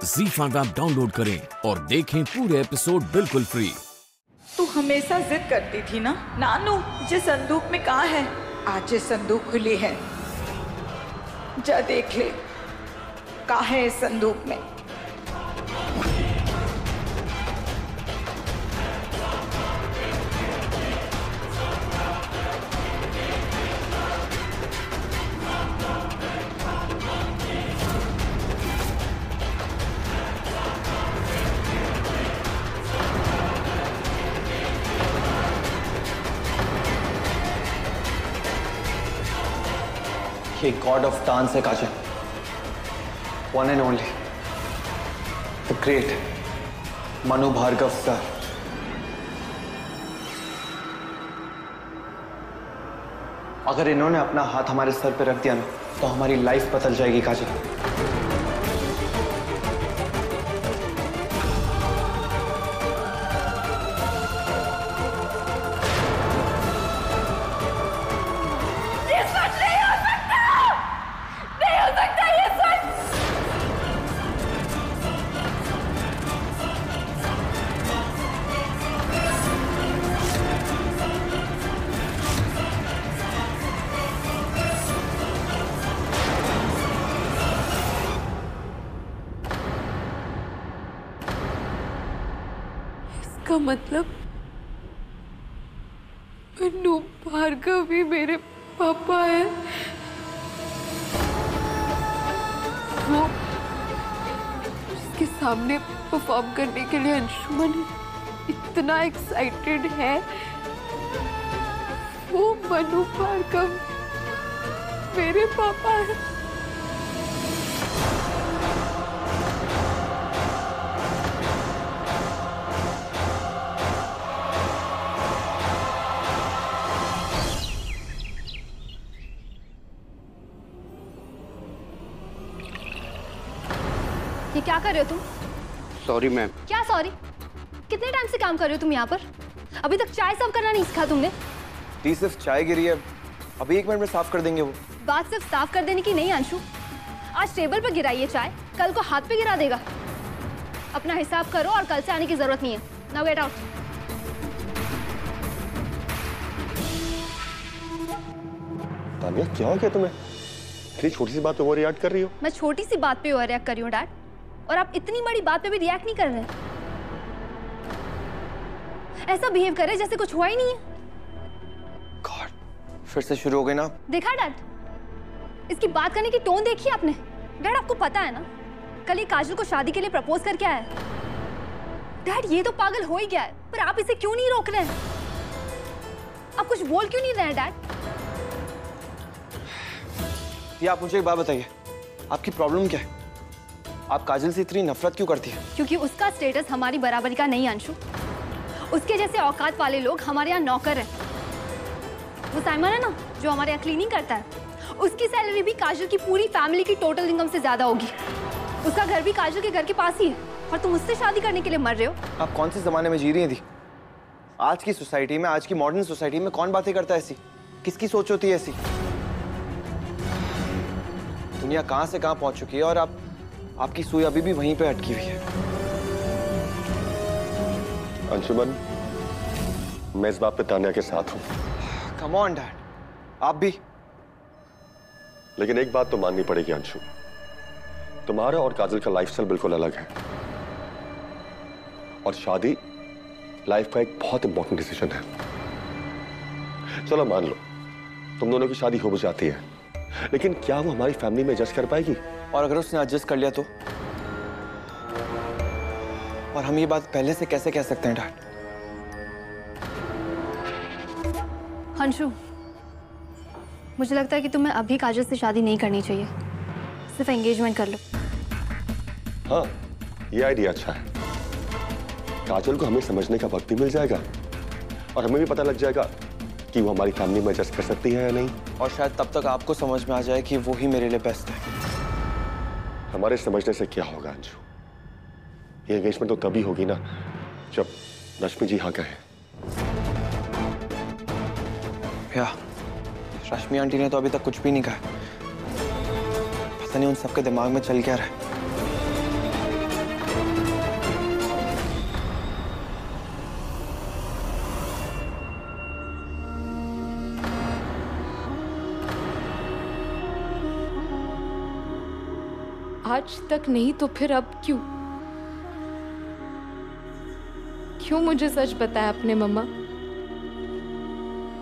ZEE5 app download करें और देखें पूरे एपिसोड बिल्कुल फ्री। तू हमेशा जिद करती थी ना, नानू जिस संदूक में कहाँ है? आज ये संदूक खुली है, जा देख ले कहाँ है इस संदूक में। ये गॉड ऑफ डांस है Kajal, one and only the great Manu Bhargav sir. अगर इन्होंने अपना हाथ हमारे सर पे रख दिया ना तो हमारी लाइफ बदल जाएगी काजल। का मतलब मनु भार्गव भी मेरे पापा है। वो उसके सामने परफॉर्म करने के लिए अंशुमन इतना एक्साइटेड है। वो मनु भार्गव मेरे पापा है। ये क्या कर रहे हो तुम? Sorry ma'am. क्या सॉरी? कितने टाइम से काम कर रहे हो तुम यहाँ पर? अभी तक चाय सर्व करना नहीं सीखा तुमने? दी सिर्फ चाय गिरी है, अभी 1 मिनट में साफ कर देंगे। वो बात सिर्फ साफ कर देने की नहीं अंशु, आज टेबल पर गिराई है चाय, कल को हाथ पे गिरा देगा। अपना हिसाब करो और कल से आने की जरूरत नहीं है। Now get out. तानिया क्या हो गया तुम्हें? इतनी छोटी सी बात पे ओवर रिएक्ट कर रही हो? मैं छोटी सी बात पे ओवर रिएक्ट कर रही हूँ डैड, और आप इतनी बड़ी बात पे भी रिएक्ट नहीं कर रहे। ऐसा बिहेव कर रहे जैसे कुछ हुआ ही नहीं है। गॉड, फिर से शुरू हो गए ना। देखा डैड, इसकी बात करने की टोन देखी आपने? डैड आपको पता है ना, कल ये काजल को शादी के लिए प्रपोज करके आया है। डैड ये तो पागल हो ही गया है, पर आप इसे क्यों नहीं रोक रहे हैं? आप कुछ बोल क्यों नहीं रहे हैं डैड? ये आप मुझे एक बात बताइए, आपकी प्रॉब्लम क्या है? आप काजल से इतनी नफरत क्यों करती है? क्योंकि उसका स्टेटस हमारी बराबरी का नहीं अंशु। उसके जैसे औकात वाले लोग हमारे यहाँ नौकर हैं। वो साइमन है ना जो हमारे यहाँ क्लीनिंग करता है, उसकी सैलरी भी काजल की पूरी फैमिली की टोटल इनकम से ज्यादा होगी। उसका घर भी काजल के घर के पास ही है, और तुम उससे शादी करने के लिए मर रहे हो। आप कौन से जमाने में जी रही थी? आज की सोसाइटी में, आज की मॉडर्न सोसाइटी में कौन बातें करता है ऐसी? किसकी सोच होती है ऐसी? दुनिया कहां से कहां पहुंच चुकी है और आपकी सुई अभी भी वहीं पे अटकी हुई है। अंशुमन, मैं इस बात पे तानिया के साथ हूं। कम ऑन डैड, आप भी। लेकिन एक बात तो माननी पड़ेगी अंशु, तुम्हारा और काजल का लाइफस्टाइल बिल्कुल अलग है, और शादी लाइफ का एक बहुत इंपॉर्टेंट डिसीजन है। चलो मान लो तुम दोनों की शादी हो भी जाती है, लेकिन क्या वो हमारी फैमिली में एडजस्ट कर पाएगी? और अगर उसने एडजस्ट कर लिया तो? और हम ये बात पहले से कैसे कह सकते हैं डैड? अंशु, मुझे लगता है कि तुम्हें अभी काजल से शादी नहीं करनी चाहिए, सिर्फ एंगेजमेंट कर लो। हाँ, ये आइडिया अच्छा है। काजल को हमें समझने का वक्त भी मिल जाएगा, और हमें भी पता लग जाएगा कि वो हमारी फैमिली में एडजस्ट कर सकती है या नहीं। और शायद तब तक आपको समझ में आ जाए कि वो ही मेरे लिए बेस्ट है। हमारे समझने से क्या होगा अंशु? ये एंगेजमेंट तो तभी होगी ना जब रश्मि जी हाँ कहे। भैया, रश्मि आंटी ने तो अभी तक कुछ भी नहीं कहा। पता नहीं उन सबके दिमाग में चल क्या रहा है। आज तक नहीं तो फिर अब क्यों? क्यों मुझे सच बताया आपने मम्मा?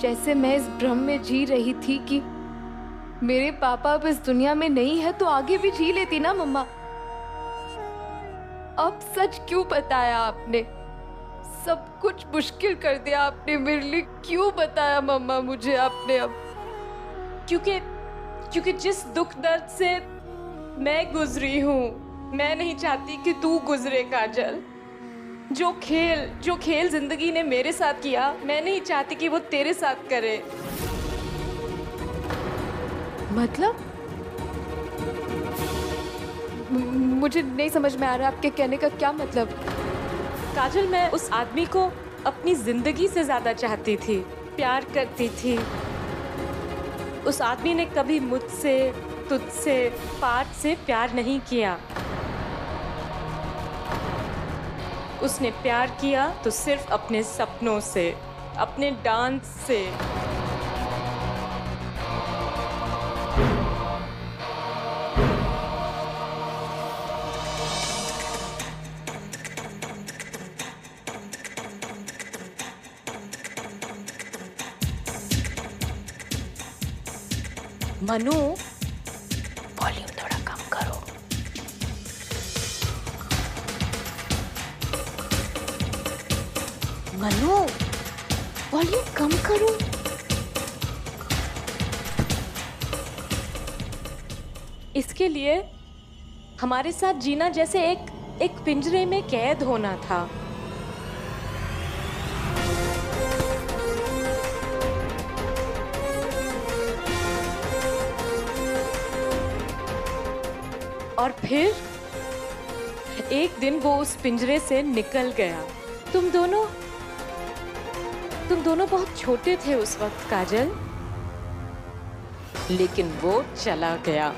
जैसे मैं इस भ्रम में जी रही थी कि मेरे पापा अब इस दुनिया में नहीं है, तो आगे भी जी लेती ना मम्मा। अब सच क्यों बताया आपने? सब कुछ मुश्किल कर दिया आपने मेरे लिए। क्यों बताया मम्मा मुझे आपने अब? क्योंकि जिस दुख दर्द से मैं गुजरी हूँ, मैं नहीं चाहती कि तू गुजरे काजल। जो खेल जिंदगी ने मेरे साथ किया, मैं नहीं चाहती कि वो तेरे साथ करे। मतलब? मुझे नहीं समझ में आ रहा आपके कहने का क्या मतलब। काजल, मैं उस आदमी को अपनी जिंदगी से ज्यादा चाहती थी, प्यार करती थी। उस आदमी ने कभी मुझसे, तुझसे, पार्थ से प्यार नहीं किया। उसने प्यार किया तो सिर्फ अपने सपनों से, अपने डांस से। मनु, वॉल्यूम थोड़ा कम करो। मनु, वॉल्यूम कम करो। इसके लिए हमारे साथ जीना जैसे एक पिंजरे में कैद होना था। और फिर एक दिन वो उस पिंजरे से निकल गया। तुम दोनों बहुत छोटे थे उस वक्त काजल, लेकिन वो चला गया,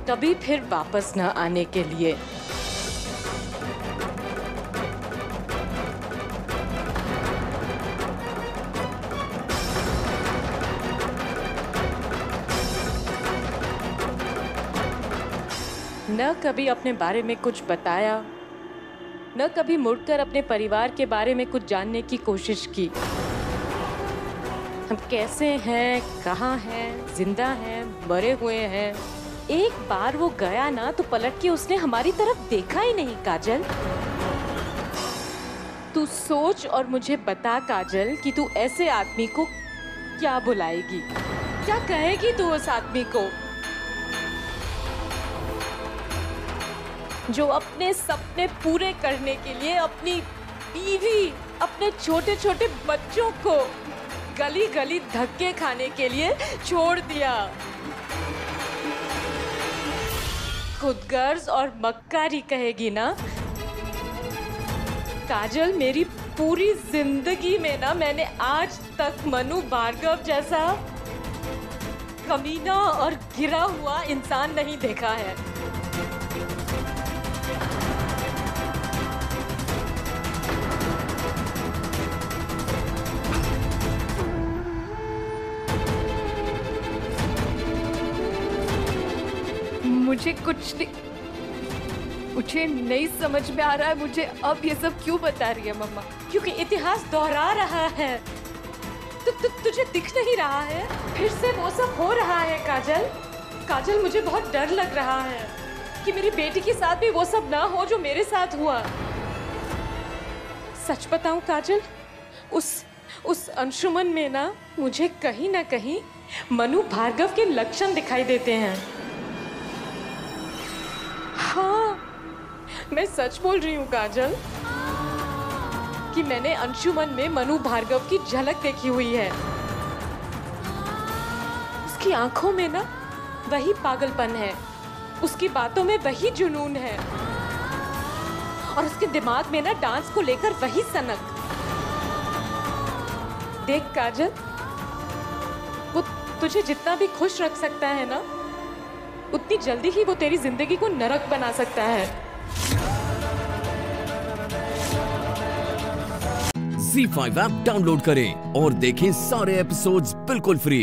कभी फिर वापस न आने के लिए। न कभी अपने बारे में कुछ बताया, न कभी मुड़कर अपने परिवार के बारे में कुछ जानने की कोशिश की। हम कैसे हैं, कहाँ हैं, जिंदा हैं, मरे हुए हैं। एक बार वो गया ना तो पलट के उसने हमारी तरफ देखा ही नहीं। काजल, तू सोच और मुझे बता काजल कि तू ऐसे आदमी को क्या बुलाएगी, क्या कहेगी तू उस आदमी को जो अपने सपने पूरे करने के लिए अपनी बीवी, अपने छोटे छोटे बच्चों को गली गली धक्के खाने के लिए छोड़ दिया। खुदगर्ज और मक्कारी कहेगी ना काजल। मेरी पूरी जिंदगी में ना मैंने आज तक मनु भार्गव जैसा कमीना और गिरा हुआ इंसान नहीं देखा है। मुझे नहीं समझ में आ रहा है मुझे अब ये सब क्यों बता रही है मम्मा। क्योंकि इतिहास दोहरा रहा है। तुझे दिख नहीं रहा है? फिर से वो सब हो रहा है काजल, मुझे बहुत डर लग रहा है कि मेरी बेटी के साथ भी वो सब ना हो जो मेरे साथ हुआ। सच बताऊं काजल, उस अंशुमन में ना मुझे कहीं ना कहीं मनु भार्गव के लक्षण दिखाई देते हैं। हाँ, मैं सच बोल रही हूँ काजल कि मैंने अंशुमन में मनु भार्गव की झलक देखी हुई है। उसकी आंखों में ना वही पागलपन है, उसकी बातों में वही जुनून है और उसके दिमाग में ना डांस को लेकर वही सनक। देख काजल, वो तुझे जितना भी खुश रख सकता है ना, उतनी जल्दी ही वो तेरी जिंदगी को नरक बना सकता है। ZEE5 ऐप डाउनलोड करें और देखें सारे एपिसोड्स बिल्कुल फ्री।